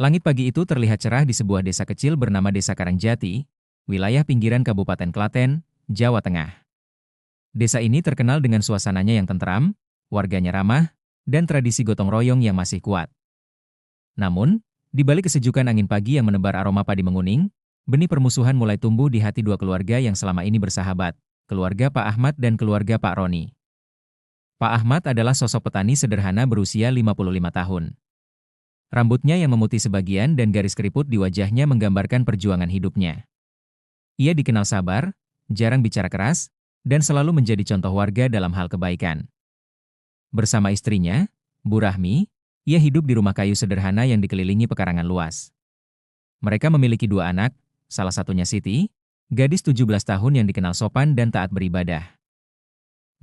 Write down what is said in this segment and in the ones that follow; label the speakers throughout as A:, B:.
A: Langit pagi itu terlihat cerah di sebuah desa kecil bernama Desa Karangjati, wilayah pinggiran Kabupaten Klaten, Jawa Tengah. Desa ini terkenal dengan suasananya yang tentram, warganya ramah, dan tradisi gotong royong yang masih kuat. Namun, di balik kesejukan angin pagi yang menebar aroma padi menguning, benih permusuhan mulai tumbuh di hati dua keluarga yang selama ini bersahabat, keluarga Pak Ahmad dan keluarga Pak Roni. Pak Ahmad adalah sosok petani sederhana berusia 55 tahun. Rambutnya yang memutih sebagian dan garis keriput di wajahnya menggambarkan perjuangan hidupnya. Ia dikenal sabar, jarang bicara keras, dan selalu menjadi contoh warga dalam hal kebaikan. Bersama istrinya, Bu Rahmi, ia hidup di rumah kayu sederhana yang dikelilingi pekarangan luas. Mereka memiliki dua anak, salah satunya Siti, gadis 17 tahun yang dikenal sopan dan taat beribadah.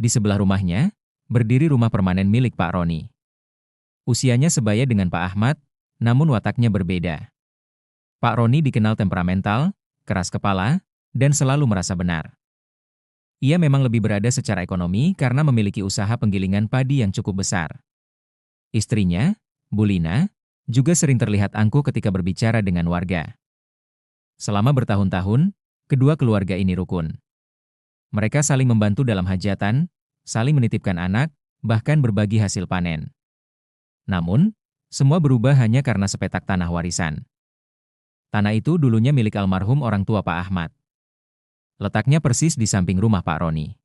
A: Di sebelah rumahnya, berdiri rumah permanen milik Pak Roni. Usianya sebaya dengan Pak Ahmad, namun wataknya berbeda. Pak Roni dikenal temperamental, keras kepala, dan selalu merasa benar. Ia memang lebih berada secara ekonomi karena memiliki usaha penggilingan padi yang cukup besar. Istrinya, Bu Lina, juga sering terlihat angkuh ketika berbicara dengan warga. Selama bertahun-tahun, kedua keluarga ini rukun. Mereka saling membantu dalam hajatan, saling menitipkan anak, bahkan berbagi hasil panen. Namun, semua berubah hanya karena sepetak tanah warisan. Tanah itu dulunya milik almarhum orang tua Pak Ahmad. Letaknya persis di samping rumah Pak Roni.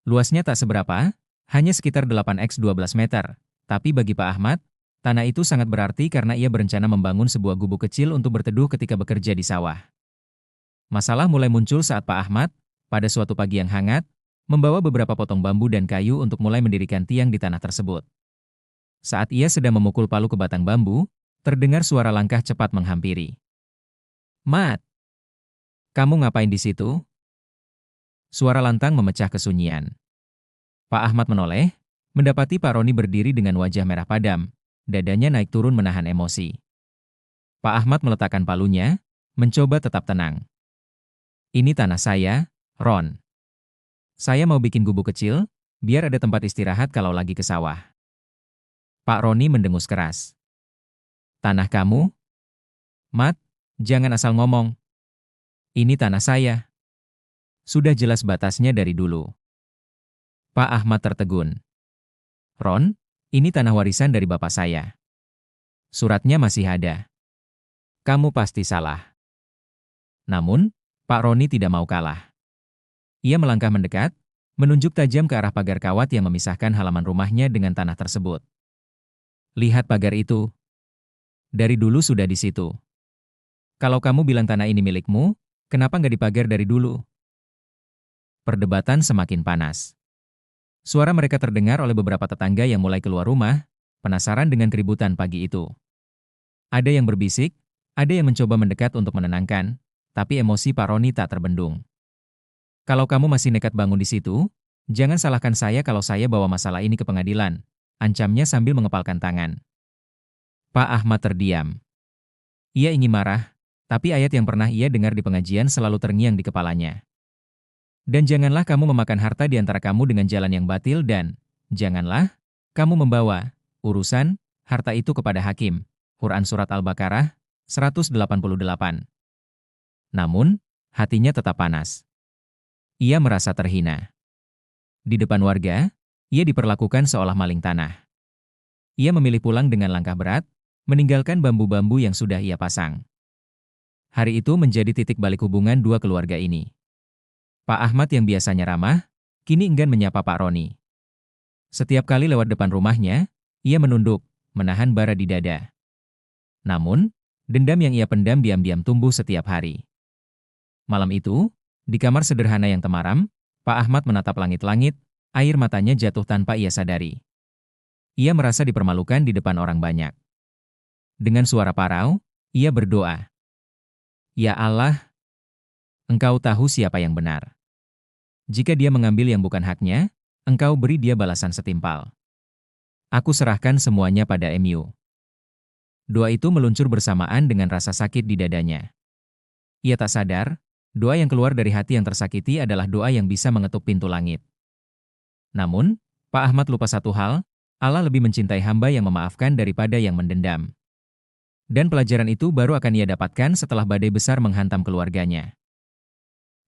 A: Luasnya tak seberapa, hanya sekitar 8x12 meter, tapi bagi Pak Ahmad, tanah itu sangat berarti karena ia berencana membangun sebuah gubuk kecil untuk berteduh ketika bekerja di sawah. Masalah mulai muncul saat Pak Ahmad, pada suatu pagi yang hangat, membawa beberapa potong bambu dan kayu untuk mulai mendirikan tiang di tanah tersebut. Saat ia sedang memukul palu ke batang bambu, terdengar suara langkah cepat menghampiri. "Mat, kamu ngapain di situ?" Suara lantang memecah kesunyian. Pak Ahmad menoleh, mendapati Pak Roni berdiri dengan wajah merah padam, dadanya naik turun menahan emosi. Pak Ahmad meletakkan palunya, mencoba tetap tenang. "Ini tanah saya, Ron. Saya mau bikin gubuk kecil, biar ada tempat istirahat kalau lagi ke sawah." Pak Roni mendengus keras. "Tanah kamu? Mat, jangan asal ngomong. Ini tanah saya. Sudah jelas batasnya dari dulu." Pak Ahmad tertegun. "Ron, ini tanah warisan dari bapak saya. Suratnya masih ada. Kamu pasti salah." Namun, Pak Roni tidak mau kalah. Ia melangkah mendekat, menunjuk tajam ke arah pagar kawat yang memisahkan halaman rumahnya dengan tanah tersebut. "Lihat pagar itu. Dari dulu sudah di situ. Kalau kamu bilang tanah ini milikmu, kenapa nggak dipagar dari dulu?" Perdebatan semakin panas. Suara mereka terdengar oleh beberapa tetangga yang mulai keluar rumah, penasaran dengan keributan pagi itu. Ada yang berbisik, ada yang mencoba mendekat untuk menenangkan, tapi emosi Pak Roni tak terbendung. "Kalau kamu masih nekat bangun di situ, jangan salahkan saya kalau saya bawa masalah ini ke pengadilan," ancamnya sambil mengepalkan tangan. Pak Ahmad terdiam. Ia ingin marah, tapi ayat yang pernah ia dengar di pengajian selalu terngiang di kepalanya. "Dan janganlah kamu memakan harta di antara kamu dengan jalan yang batil dan janganlah kamu membawa urusan harta itu kepada hakim." Quran Surat Al-Baqarah 188. Namun, hatinya tetap panas. Ia merasa terhina. Di depan warga, ia diperlakukan seolah maling tanah. Ia memilih pulang dengan langkah berat, meninggalkan bambu-bambu yang sudah ia pasang. Hari itu menjadi titik balik hubungan dua keluarga ini. Pak Ahmad yang biasanya ramah, kini enggan menyapa Pak Roni. Setiap kali lewat depan rumahnya, ia menunduk, menahan bara di dada. Namun, dendam yang ia pendam diam-diam tumbuh setiap hari. Malam itu, di kamar sederhana yang temaram, Pak Ahmad menatap langit-langit, air matanya jatuh tanpa ia sadari. Ia merasa dipermalukan di depan orang banyak. Dengan suara parau, ia berdoa. "Ya Allah, Engkau tahu siapa yang benar. Jika dia mengambil yang bukan haknya, Engkau beri dia balasan setimpal. Aku serahkan semuanya pada MU." Doa itu meluncur bersamaan dengan rasa sakit di dadanya. Ia tak sadar, doa yang keluar dari hati yang tersakiti adalah doa yang bisa mengetuk pintu langit. Namun, Pak Ahmad lupa satu hal, Allah lebih mencintai hamba yang memaafkan daripada yang mendendam. Dan pelajaran itu baru akan ia dapatkan setelah badai besar menghantam keluarganya.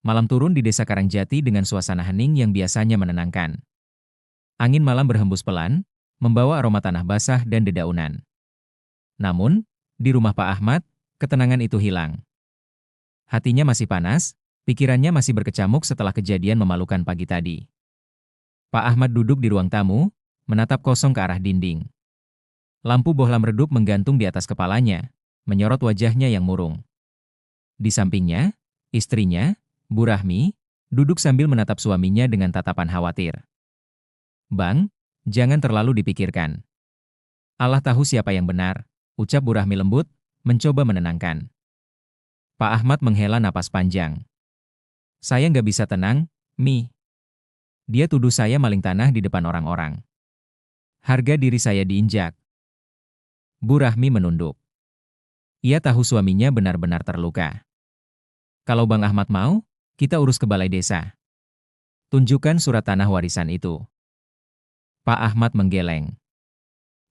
A: Malam turun di desa Karangjati dengan suasana hening yang biasanya menenangkan. Angin malam berhembus pelan, membawa aroma tanah basah dan dedaunan. Namun, di rumah Pak Ahmad, ketenangan itu hilang. Hatinya masih panas, pikirannya masih berkecamuk setelah kejadian memalukan pagi tadi. Pak Ahmad duduk di ruang tamu, menatap kosong ke arah dinding. Lampu bohlam redup menggantung di atas kepalanya, menyorot wajahnya yang murung. Di sampingnya, istrinya, Bu Rahmi, duduk sambil menatap suaminya dengan tatapan khawatir. "Bang, jangan terlalu dipikirkan. Allah tahu siapa yang benar," ucap Bu Rahmi lembut, mencoba menenangkan. Pak Ahmad menghela napas panjang. "Saya nggak bisa tenang, Mi. Dia tuduh saya maling tanah di depan orang-orang. Harga diri saya diinjak." Bu Rahmi menunduk. Ia tahu suaminya benar-benar terluka. "Kalau Bang Ahmad mau, kita urus ke balai desa. Tunjukkan surat tanah warisan itu." Pak Ahmad menggeleng.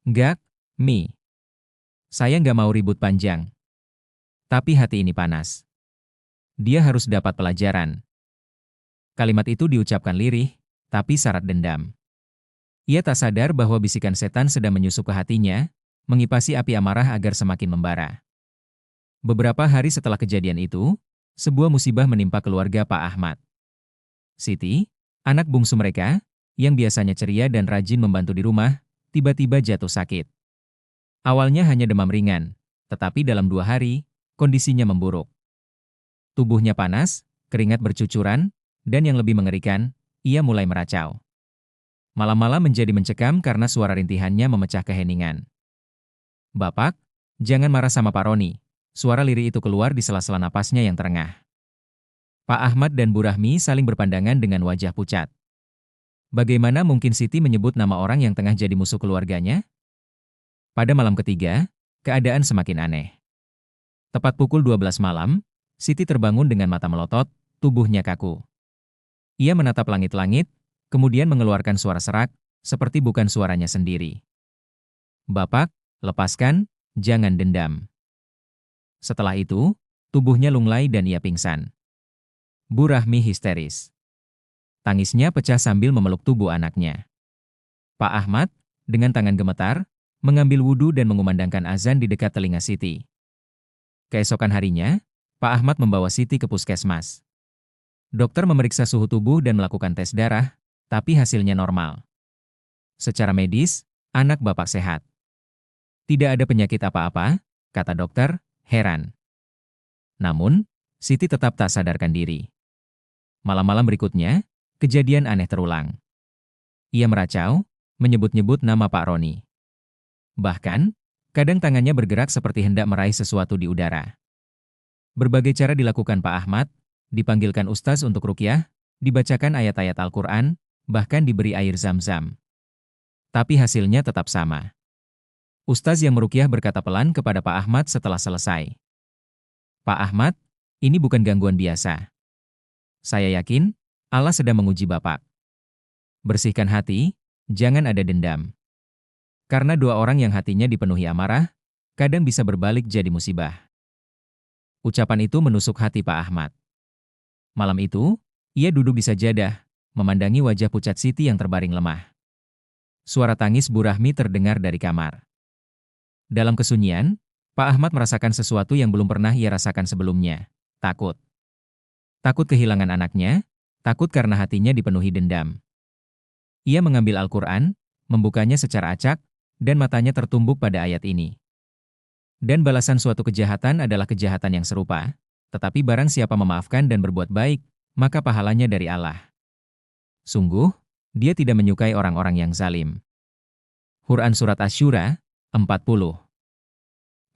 A: "Nggak, Mi. Saya nggak mau ribut panjang. Tapi hati ini panas. Dia harus dapat pelajaran." Kalimat itu diucapkan lirih, tapi syarat dendam. Ia tak sadar bahwa bisikan setan sedang menyusup ke hatinya, mengipasi api amarah agar semakin membara. Beberapa hari setelah kejadian itu, sebuah musibah menimpa keluarga Pak Ahmad. Siti, anak bungsu mereka, yang biasanya ceria dan rajin membantu di rumah, tiba-tiba jatuh sakit. Awalnya hanya demam ringan, tetapi dalam 2 hari, kondisinya memburuk. Tubuhnya panas, keringat bercucuran, dan yang lebih mengerikan, ia mulai meracau. Malam-malam menjadi mencekam karena suara rintihannya memecah keheningan. "Bapak, jangan marah sama Pak Roni." Suara lirih itu keluar di sela-sela napasnya yang terengah. Pak Ahmad dan Bu Rahmi saling berpandangan dengan wajah pucat. Bagaimana mungkin Siti menyebut nama orang yang tengah jadi musuh keluarganya? Pada malam ketiga, keadaan semakin aneh. Tepat pukul 12 malam, Siti terbangun dengan mata melotot, tubuhnya kaku. Ia menatap langit-langit, kemudian mengeluarkan suara serak, seperti bukan suaranya sendiri. "Bapak, lepaskan, jangan dendam." Setelah itu, tubuhnya lunglai dan ia pingsan. Bu Rahmi histeris. Tangisnya pecah sambil memeluk tubuh anaknya. Pak Ahmad, dengan tangan gemetar, mengambil wudhu dan mengumandangkan azan di dekat telinga Siti. Keesokan harinya, Pak Ahmad membawa Siti ke puskesmas. Dokter memeriksa suhu tubuh dan melakukan tes darah, tapi hasilnya normal. Secara medis, anak Bapak sehat. "Tidak ada penyakit apa-apa," kata dokter, heran. Namun, Siti tetap tak sadarkan diri. Malam-malam berikutnya, kejadian aneh terulang. Ia meracau, menyebut-nyebut nama Pak Roni. Bahkan, kadang tangannya bergerak seperti hendak meraih sesuatu di udara. Berbagai cara dilakukan Pak Ahmad, dipanggilkan ustaz untuk ruqyah, dibacakan ayat-ayat Al-Quran, bahkan diberi air zam-zam. Tapi hasilnya tetap sama. Ustaz yang meruqyah berkata pelan kepada Pak Ahmad setelah selesai. "Pak Ahmad, ini bukan gangguan biasa. Saya yakin, Allah sedang menguji Bapak. Bersihkan hati, jangan ada dendam. Karena 2 orang yang hatinya dipenuhi amarah, kadang bisa berbalik jadi musibah." Ucapan itu menusuk hati Pak Ahmad. Malam itu, ia duduk di sajadah, memandangi wajah pucat Siti yang terbaring lemah. Suara tangis Bu Rahmi terdengar dari kamar. Dalam kesunyian, Pak Ahmad merasakan sesuatu yang belum pernah ia rasakan sebelumnya, takut. Takut kehilangan anaknya, takut karena hatinya dipenuhi dendam. Ia mengambil Al-Quran, membukanya secara acak, dan matanya tertumbuk pada ayat ini. "Dan balasan suatu kejahatan adalah kejahatan yang serupa, tetapi barang siapa memaafkan dan berbuat baik, maka pahalanya dari Allah. Sungguh, Dia tidak menyukai orang-orang yang zalim." Quran Surat Asy-Syura, 40.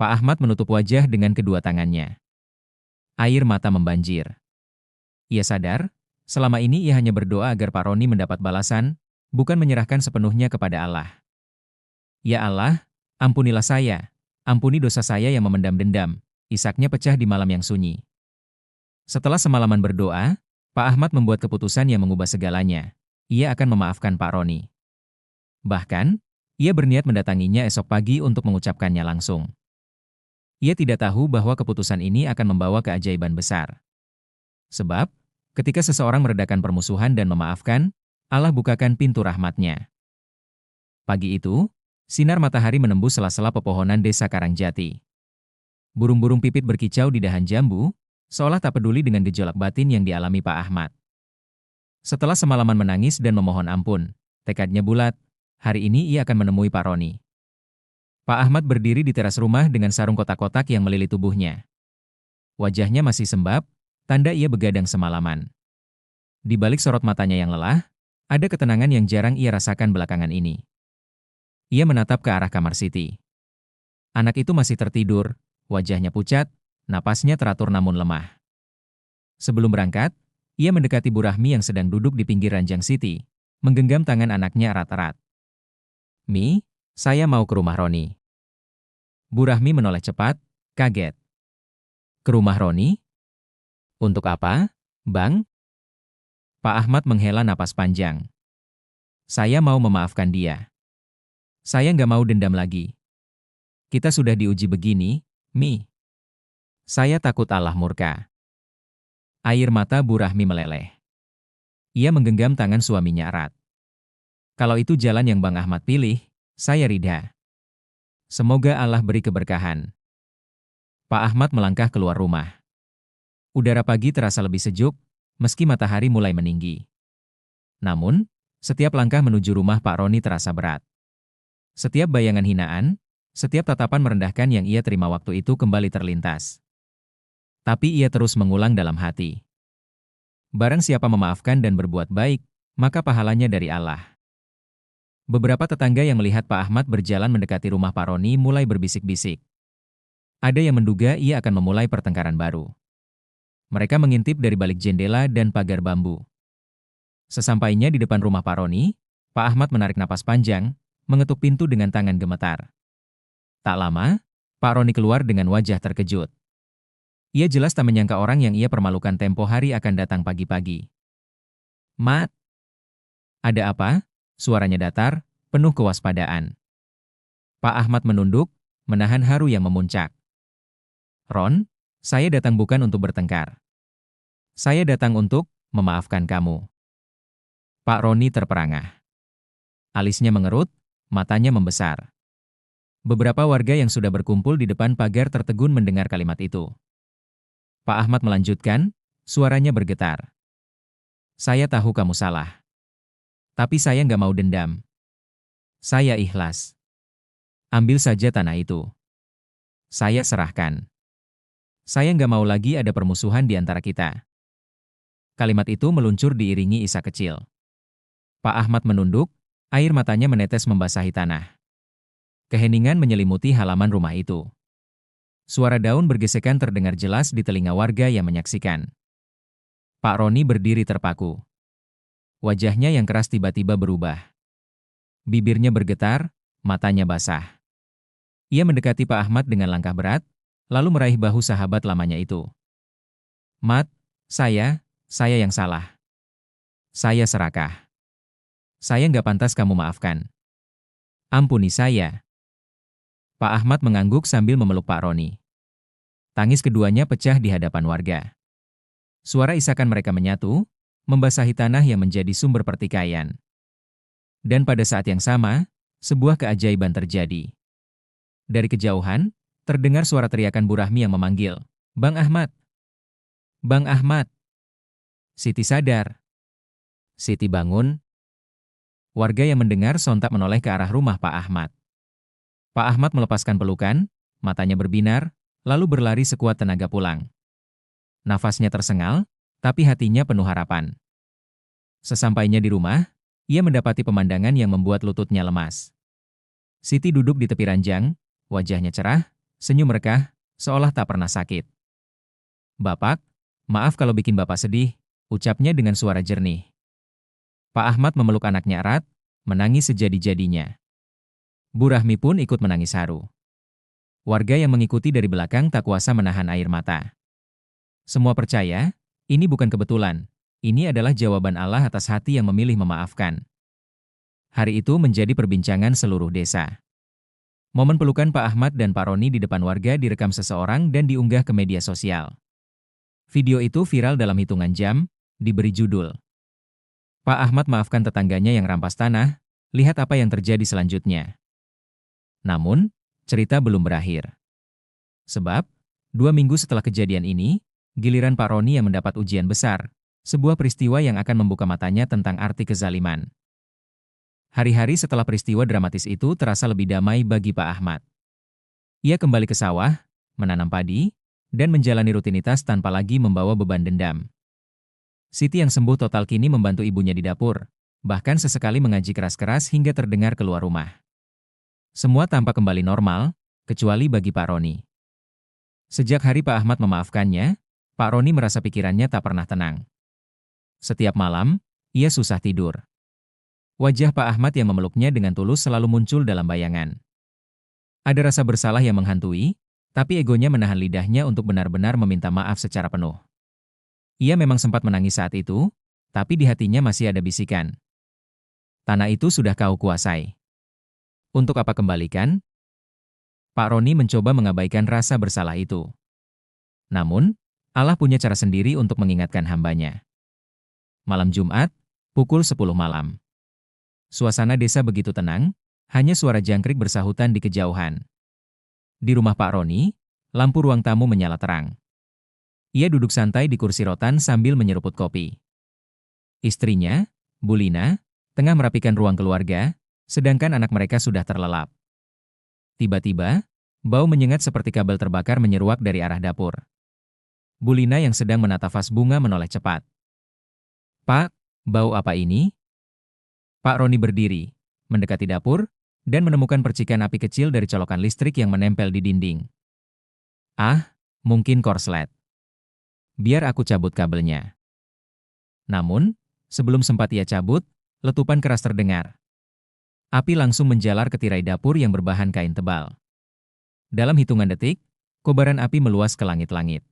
A: Pak Ahmad menutup wajah dengan kedua tangannya. Air mata membanjir. Ia sadar, selama ini ia hanya berdoa agar Pak Roni mendapat balasan, bukan menyerahkan sepenuhnya kepada Allah. "Ya Allah, ampunilah saya, ampuni dosa saya yang memendam dendam," isaknya pecah di malam yang sunyi. Setelah semalaman berdoa, Pak Ahmad membuat keputusan yang mengubah segalanya. Ia akan memaafkan Pak Roni. Bahkan, ia berniat mendatanginya esok pagi untuk mengucapkannya langsung. Ia tidak tahu bahwa keputusan ini akan membawa keajaiban besar. Sebab, ketika seseorang meredakan permusuhan dan memaafkan, Allah bukakan pintu rahmat-Nya. Pagi itu, sinar matahari menembus sela-sela pepohonan desa Karangjati. Burung-burung pipit berkicau di dahan jambu, seolah tak peduli dengan gejolak batin yang dialami Pak Ahmad. Setelah semalaman menangis dan memohon ampun, tekadnya bulat, hari ini ia akan menemui Pak Roni. Pak Ahmad berdiri di teras rumah dengan sarung kotak-kotak yang melilit tubuhnya. Wajahnya masih sembab, tanda ia begadang semalaman. Di balik sorot matanya yang lelah, ada ketenangan yang jarang ia rasakan belakangan ini. Ia menatap ke arah kamar Siti. Anak itu masih tertidur, wajahnya pucat, napasnya teratur namun lemah. Sebelum berangkat, ia mendekati Bu Rahmi yang sedang duduk di pinggir ranjang Siti, menggenggam tangan anaknya erat-erat. "Mi, saya mau ke rumah Roni." Bu Rahmi menoleh cepat, kaget. "Ke rumah Roni? Untuk apa, Bang?" Pak Ahmad menghela napas panjang. "Saya mau memaafkan dia. Saya nggak mau dendam lagi. Kita sudah diuji begini, Mi. Saya takut Allah murka." Air mata Bu Rahmi meleleh. Ia menggenggam tangan suaminya erat. "Kalau itu jalan yang Bang Ahmad pilih, saya ridha. Semoga Allah beri keberkahan." Pak Ahmad melangkah keluar rumah. Udara pagi terasa lebih sejuk, meski matahari mulai meninggi. Namun, setiap langkah menuju rumah Pak Roni terasa berat. Setiap bayangan hinaan, setiap tatapan merendahkan yang ia terima waktu itu kembali terlintas. Tapi ia terus mengulang dalam hati. Barang siapa memaafkan dan berbuat baik, maka pahalanya dari Allah. Beberapa tetangga yang melihat Pak Ahmad berjalan mendekati rumah Pak Roni mulai berbisik-bisik. Ada yang menduga ia akan memulai pertengkaran baru. Mereka mengintip dari balik jendela dan pagar bambu. Sesampainya di depan rumah Pak Roni, Pak Ahmad menarik napas panjang, mengetuk pintu dengan tangan gemetar. Tak lama, Pak Roni keluar dengan wajah terkejut. Ia jelas tak menyangka orang yang ia permalukan tempo hari akan datang pagi-pagi. "Mat, ada apa?" Suaranya datar, penuh kewaspadaan. Pak Ahmad menunduk, menahan haru yang memuncak. "Ron, saya datang bukan untuk bertengkar. Saya datang untuk memaafkan kamu." Pak Roni terperangah. Alisnya mengerut, matanya membesar. Beberapa warga yang sudah berkumpul di depan pagar tertegun mendengar kalimat itu. Pak Ahmad melanjutkan, suaranya bergetar. "Saya tahu kamu salah. Tapi saya nggak mau dendam. Saya ikhlas. Ambil saja tanah itu. Saya serahkan. Saya nggak mau lagi ada permusuhan di antara kita." Kalimat itu meluncur diiringi isak kecil. Pak Ahmad menunduk, air matanya menetes membasahi tanah. Keheningan menyelimuti halaman rumah itu. Suara daun bergesekan terdengar jelas di telinga warga yang menyaksikan. Pak Roni berdiri terpaku. Wajahnya yang keras tiba-tiba berubah. Bibirnya bergetar, matanya basah. Ia mendekati Pak Ahmad dengan langkah berat, lalu meraih bahu sahabat lamanya itu. "Mat, saya yang salah. Saya serakah. Saya nggak pantas kamu maafkan. Ampuni saya." Pak Ahmad mengangguk sambil memeluk Pak Roni. Tangis keduanya pecah di hadapan warga. Suara isakan mereka menyatu, membasahi tanah yang menjadi sumber pertikaian. Dan pada saat yang sama, sebuah keajaiban terjadi. Dari kejauhan, terdengar suara teriakan Bu Rahmi yang memanggil, "Bang Ahmad! Bang Ahmad!" Siti sadar. Siti bangun. Warga yang mendengar sontak menoleh ke arah rumah Pak Ahmad. Pak Ahmad melepaskan pelukan, matanya berbinar, lalu berlari sekuat tenaga pulang. Nafasnya tersengal, tapi hatinya penuh harapan. Sesampainya di rumah, ia mendapati pemandangan yang membuat lututnya lemas. Siti duduk di tepi ranjang, wajahnya cerah, senyum rekah, seolah tak pernah sakit. "Bapak, maaf kalau bikin Bapak sedih," ucapnya dengan suara jernih. Pak Ahmad memeluk anaknya erat, menangis sejadi-jadinya. Bu Rahmi pun ikut menangis haru. Warga yang mengikuti dari belakang tak kuasa menahan air mata. Semua percaya, ini bukan kebetulan. Ini adalah jawaban Allah atas hati yang memilih memaafkan. Hari itu menjadi perbincangan seluruh desa. Momen pelukan Pak Ahmad dan Pak Roni di depan warga direkam seseorang dan diunggah ke media sosial. Video itu viral dalam hitungan jam, diberi judul, "Pak Ahmad maafkan tetangganya yang rampas tanah, lihat apa yang terjadi selanjutnya." Namun, cerita belum berakhir. Sebab, 2 minggu setelah kejadian ini, giliran Pak Roni yang mendapat ujian besar, sebuah peristiwa yang akan membuka matanya tentang arti kezaliman. Hari-hari setelah peristiwa dramatis itu terasa lebih damai bagi Pak Ahmad. Ia kembali ke sawah, menanam padi, dan menjalani rutinitas tanpa lagi membawa beban dendam. Siti yang sembuh total kini membantu ibunya di dapur, bahkan sesekali mengaji keras-keras hingga terdengar keluar rumah. Semua tampak kembali normal, kecuali bagi Pak Roni. Sejak hari Pak Ahmad memaafkannya, Pak Roni merasa pikirannya tak pernah tenang. Setiap malam, ia susah tidur. Wajah Pak Ahmad yang memeluknya dengan tulus selalu muncul dalam bayangan. Ada rasa bersalah yang menghantui, tapi egonya menahan lidahnya untuk benar-benar meminta maaf secara penuh. Ia memang sempat menangis saat itu, tapi di hatinya masih ada bisikan. Tanah itu sudah kau kuasai. Untuk apa kembalikan? Pak Roni mencoba mengabaikan rasa bersalah itu. Namun, Allah punya cara sendiri untuk mengingatkan hambanya. Malam Jumat, pukul 10 malam. Suasana desa begitu tenang, hanya suara jangkrik bersahutan di kejauhan. Di rumah Pak Roni, lampu ruang tamu menyala terang. Ia duduk santai di kursi rotan sambil menyeruput kopi. Istrinya, Bu Lina, tengah merapikan ruang keluarga, sedangkan anak mereka sudah terlelap. Tiba-tiba, bau menyengat seperti kabel terbakar menyeruak dari arah dapur. Bu Lina yang sedang menata vas bunga menoleh cepat. "Pak, bau apa ini?" Pak Roni berdiri, mendekati dapur, dan menemukan percikan api kecil dari colokan listrik yang menempel di dinding. "Ah, mungkin korslet. Biar aku cabut kabelnya." Namun, sebelum sempat ia cabut, letupan keras terdengar. Api langsung menjalar ke tirai dapur yang berbahan kain tebal. Dalam hitungan detik, kobaran api meluas ke langit-langit.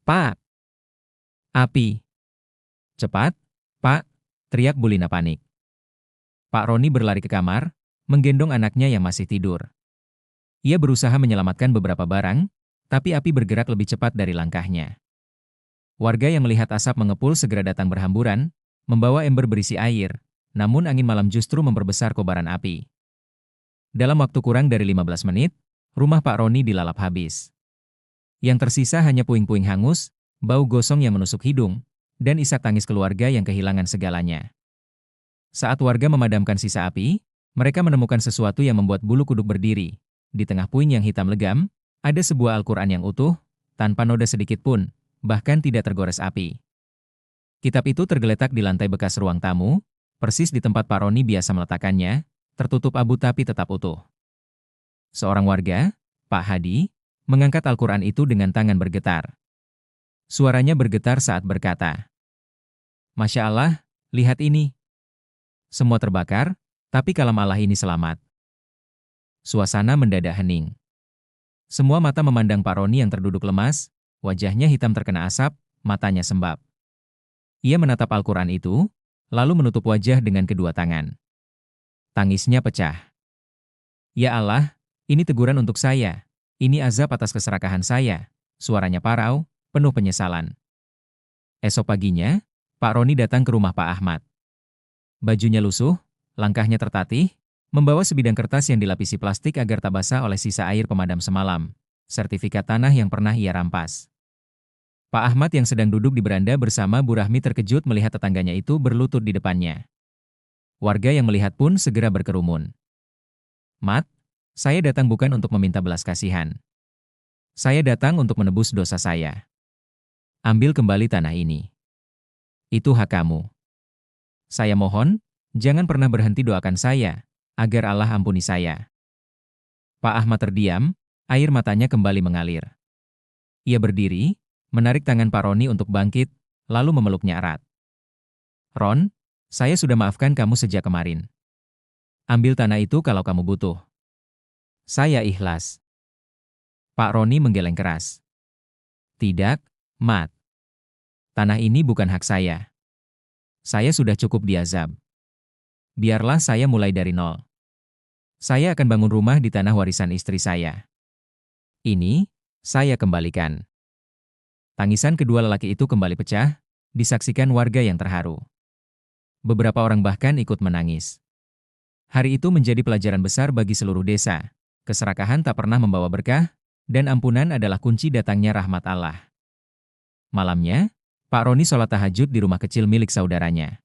A: "Pak! Api! Cepat, Pak!" teriak Bu Lina panik. Pak Roni berlari ke kamar, menggendong anaknya yang masih tidur. Ia berusaha menyelamatkan beberapa barang, tapi api bergerak lebih cepat dari langkahnya. Warga yang melihat asap mengepul segera datang berhamburan, membawa ember berisi air, namun angin malam justru memperbesar kobaran api. Dalam waktu kurang dari 15 menit, rumah Pak Roni dilalap habis. Yang tersisa hanya puing-puing hangus, bau gosong yang menusuk hidung, dan isak tangis keluarga yang kehilangan segalanya. Saat warga memadamkan sisa api, mereka menemukan sesuatu yang membuat bulu kuduk berdiri. Di tengah puing yang hitam legam, ada sebuah Al-Quran yang utuh, tanpa noda sedikit pun, bahkan tidak tergores api. Kitab itu tergeletak di lantai bekas ruang tamu, persis di tempat Pak Roni biasa meletakkannya, tertutup abu tapi tetap utuh. Seorang warga, Pak Hadi, mengangkat Al-Quran itu dengan tangan bergetar. Suaranya bergetar saat berkata, "Masya Allah, lihat ini. Semua terbakar, tapi kalam Allah ini selamat." Suasana mendadak hening. Semua mata memandang Pak Roni yang terduduk lemas, wajahnya hitam terkena asap, matanya sembab. Ia menatap Al-Quran itu, lalu menutup wajah dengan kedua tangan. Tangisnya pecah. "Ya Allah, ini teguran untuk saya. Ini azab atas keserakahan saya." Suaranya parau, penuh penyesalan. Esok paginya, Pak Roni datang ke rumah Pak Ahmad. Bajunya lusuh, langkahnya tertatih, membawa sebidang kertas yang dilapisi plastik agar tak basah oleh sisa air pemadam semalam, sertifikat tanah yang pernah ia rampas. Pak Ahmad yang sedang duduk di beranda bersama Bu Rahmi terkejut melihat tetangganya itu berlutut di depannya. Warga yang melihat pun segera berkerumun. "Mat, saya datang bukan untuk meminta belas kasihan. Saya datang untuk menebus dosa saya. Ambil kembali tanah ini. Itu hak kamu. Saya mohon, jangan pernah berhenti doakan saya, agar Allah ampuni saya." Pak Ahmad terdiam, air matanya kembali mengalir. Ia berdiri, menarik tangan Pak Roni untuk bangkit, lalu memeluknya erat. "Ron, saya sudah maafkan kamu sejak kemarin. Ambil tanah itu kalau kamu butuh. Saya ikhlas." Pak Roni menggeleng keras. "Tidak, Mat. Tanah ini bukan hak saya. Saya sudah cukup diazab. Biarlah saya mulai dari nol." Saya akan bangun rumah di tanah warisan istri saya. Ini, saya kembalikan. Tangisan kedua lelaki itu kembali pecah, disaksikan warga yang terharu. Beberapa orang bahkan ikut menangis. Hari itu menjadi pelajaran besar bagi seluruh desa. Keserakahan tak pernah membawa berkah, dan ampunan adalah kunci datangnya rahmat Allah. Malamnya, Pak Roni sholat tahajud di rumah kecil milik saudaranya.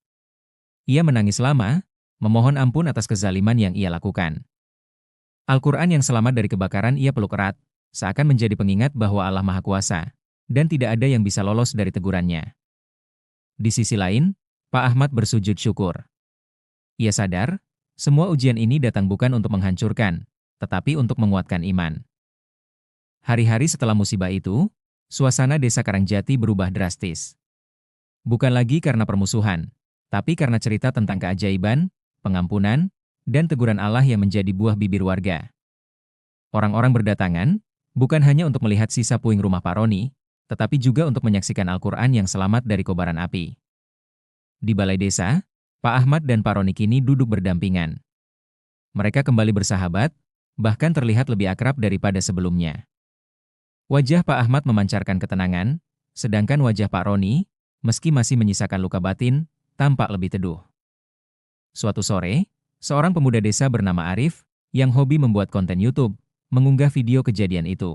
A: Ia menangis lama, memohon ampun atas kezaliman yang ia lakukan. Al-Quran yang selamat dari kebakaran ia peluk erat, seakan menjadi pengingat bahwa Allah Maha Kuasa, dan tidak ada yang bisa lolos dari tegurannya. Di sisi lain, Pak Ahmad bersujud syukur. Ia sadar, semua ujian ini datang bukan untuk menghancurkan, tetapi untuk menguatkan iman. Hari-hari setelah musibah itu, suasana desa Karangjati berubah drastis. Bukan lagi karena permusuhan, tapi karena cerita tentang keajaiban, pengampunan, dan teguran Allah yang menjadi buah bibir warga. Orang-orang berdatangan, bukan hanya untuk melihat sisa puing rumah Pak Roni, tetapi juga untuk menyaksikan Al-Quran yang selamat dari kobaran api. Di balai desa, Pak Ahmad dan Pak Roni kini duduk berdampingan. Mereka kembali bersahabat, bahkan terlihat lebih akrab daripada sebelumnya. Wajah Pak Ahmad memancarkan ketenangan, sedangkan wajah Pak Roni, meski masih menyisakan luka batin, tampak lebih teduh. Suatu sore, seorang pemuda desa bernama Arif, yang hobi membuat konten YouTube, mengunggah video kejadian itu.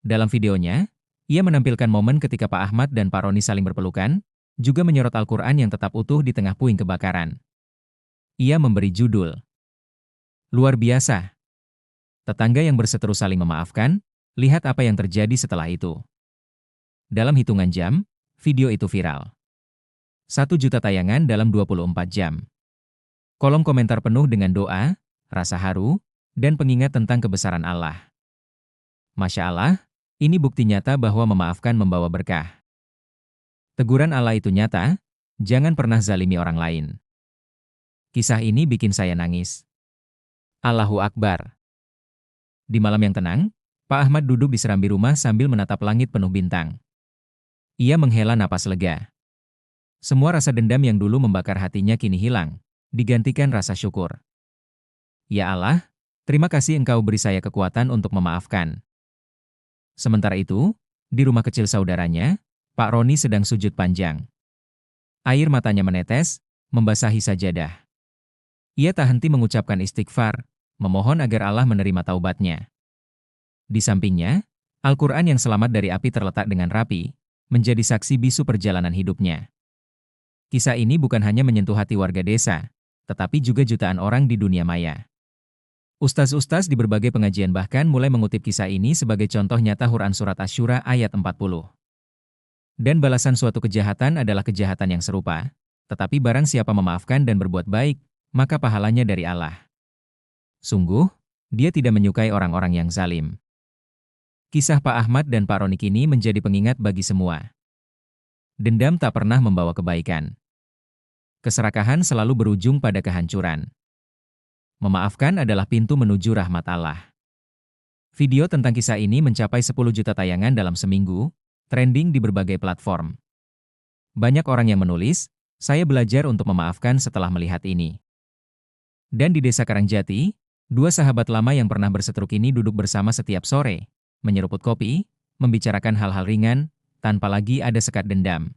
A: Dalam videonya, ia menampilkan momen ketika Pak Ahmad dan Pak Roni saling berpelukan, juga menyorot Al-Quran yang tetap utuh di tengah puing kebakaran. Ia memberi judul, "Luar biasa. Tetangga yang berseteru saling memaafkan, lihat apa yang terjadi setelah itu." Dalam hitungan jam, video itu viral. 1 juta tayangan dalam 24 jam. Kolom komentar penuh dengan doa, rasa haru, dan pengingat tentang kebesaran Allah. Masya Allah, ini bukti nyata bahwa memaafkan membawa berkah. Teguran Allah itu nyata, jangan pernah zalimi orang lain. Kisah ini bikin saya nangis. Allahu Akbar. Di malam yang tenang, Pak Ahmad duduk di serambi rumah sambil menatap langit penuh bintang. Ia menghela napas lega. Semua rasa dendam yang dulu membakar hatinya kini hilang, digantikan rasa syukur. Ya Allah, terima kasih Engkau beri saya kekuatan untuk memaafkan. Sementara itu, di rumah kecil saudaranya, Pak Roni sedang sujud panjang. Air matanya menetes, membasahi sajadah. Ia tak henti mengucapkan istighfar, memohon agar Allah menerima taubatnya. Di sampingnya, Al-Quran yang selamat dari api terletak dengan rapi, menjadi saksi bisu perjalanan hidupnya. Kisah ini bukan hanya menyentuh hati warga desa, tetapi juga jutaan orang di dunia maya. Ustaz-ustaz di berbagai pengajian bahkan mulai mengutip kisah ini sebagai contoh nyata Quran Surat Asy-Syura ayat 40. Dan balasan suatu kejahatan adalah kejahatan yang serupa, tetapi barang siapa memaafkan dan berbuat baik, maka pahalanya dari Allah. Sungguh, Dia tidak menyukai orang-orang yang zalim. Kisah Pak Ahmad dan Pak Roni kini menjadi pengingat bagi semua. Dendam tak pernah membawa kebaikan. Keserakahan selalu berujung pada kehancuran. Memaafkan adalah pintu menuju rahmat Allah. Video tentang kisah ini mencapai 10 juta tayangan dalam seminggu, trending di berbagai platform. Banyak orang yang menulis, saya belajar untuk memaafkan setelah melihat ini. Dan di desa Karangjati, 2 sahabat lama yang pernah berseteru kini duduk bersama setiap sore, menyeruput kopi, membicarakan hal-hal ringan, tanpa lagi ada sekat dendam.